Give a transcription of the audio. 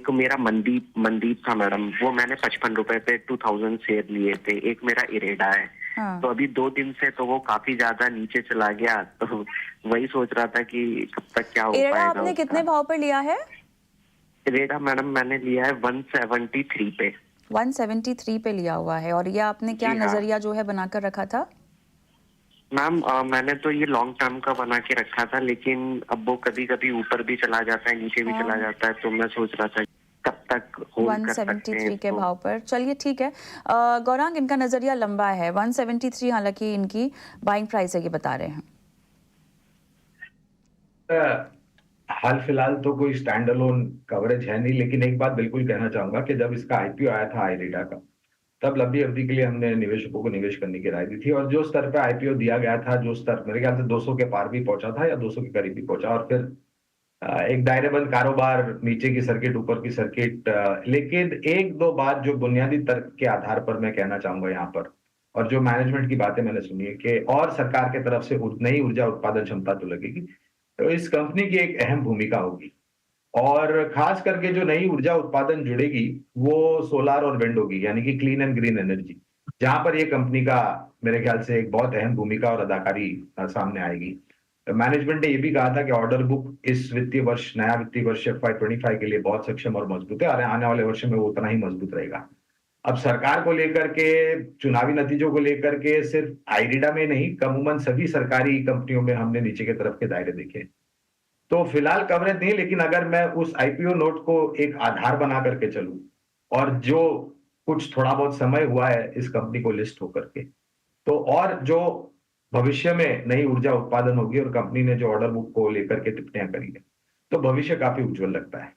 एक मेरा मनदीप मनदीप था मैडम, वो मैंने 55 रुपए पे 2000 शेयर लिए थे। एक मेरा इरेडा है, हाँ। तो अभी 2 दिन से तो वो काफी ज्यादा नीचे चला गया, तो वही सोच रहा था कि कब तक क्या हो इरेडा पाएगा आपने कितने उसका। भाव पर लिया है? इरेडा मैडम मैंने लिया है 173 पे। 173 पे लिया हुआ है। और ये आपने क्या जी हाँ नजरिया जो है बनाकर रखा था? मैम, मैंने तो ये लॉन्ग टर्म का बना के रखा था, लेकिन अब वो कभी कभी ऊपर भी चला जाता है, नीचे भी चला हाँ, जाता है, तो मैं सोच रहा था कब तक होल्ड कर सकते हैं 173 के इसको। भाव पर। चलिए ठीक है। गौरांग, इनका नजरिया लंबा है। 173 हालांकि इनकी बाइंग प्राइस है, ये बता रहे हैं। हाल फिलहाल तो कोई स्टैंड अलोन कवरेज है नहीं, लेकिन एक बात बिल्कुल कहना चाहूंगा कि जब इसका आईपीओ आया था आईरेडा का, तब लंबी अवधि के लिए हमने निवेशकों को निवेश करने की राय दी थी। और जो स्तर पे आईपीओ दिया गया था, जो स्तर मेरे ख्याल से 200 के पार भी पहुंचा था या 200 के करीब भी पहुंचा, और फिर एक दायरेबंद कारोबार, नीचे की सर्किट ऊपर की सर्किट। लेकिन एक दो बात जो बुनियादी तर्क के आधार पर मैं कहना चाहूंगा यहाँ पर, और जो मैनेजमेंट की बातें मैंने सुनी है कि और सरकार के तरफ से नई ऊर्जा उत्पादन क्षमता तो लगेगी, तो इस कंपनी की एक अहम भूमिका होगी। और खास करके जो नई ऊर्जा उत्पादन जुड़ेगी वो सोलार और विंड होगी, यानी कि क्लीन एंड ग्रीन एनर्जी, जहां पर ये कंपनी का मेरे ख्याल से एक बहुत अहम भूमिका और अदाकारी सामने आएगी। मैनेजमेंट ने ये भी कहा था कि ऑर्डर बुक इस वित्तीय वर्ष, नया वित्तीय वर्ष FY25 के लिए बहुत सक्षम और मजबूत है, और आने वाले वर्ष में वो उतना ही मजबूत रहेगा। अब सरकार को लेकर के, चुनावी नतीजों को लेकर के, सिर्फ आईरिडा में नहीं, अमूमन सभी सरकारी कंपनियों में हमने नीचे के तरफ के दायरे देखे। तो फिलहाल कवरेज नहीं, लेकिन अगर मैं उस आईपीओ नोट को एक आधार बना करके चलूं, और जो कुछ थोड़ा बहुत समय हुआ है इस कंपनी को लिस्ट होकर के, तो और जो भविष्य में नई ऊर्जा उत्पादन होगी और कंपनी ने जो ऑर्डर बुक को लेकर के टिप्पणियां करी है, तो भविष्य काफी उज्जवल लगता है।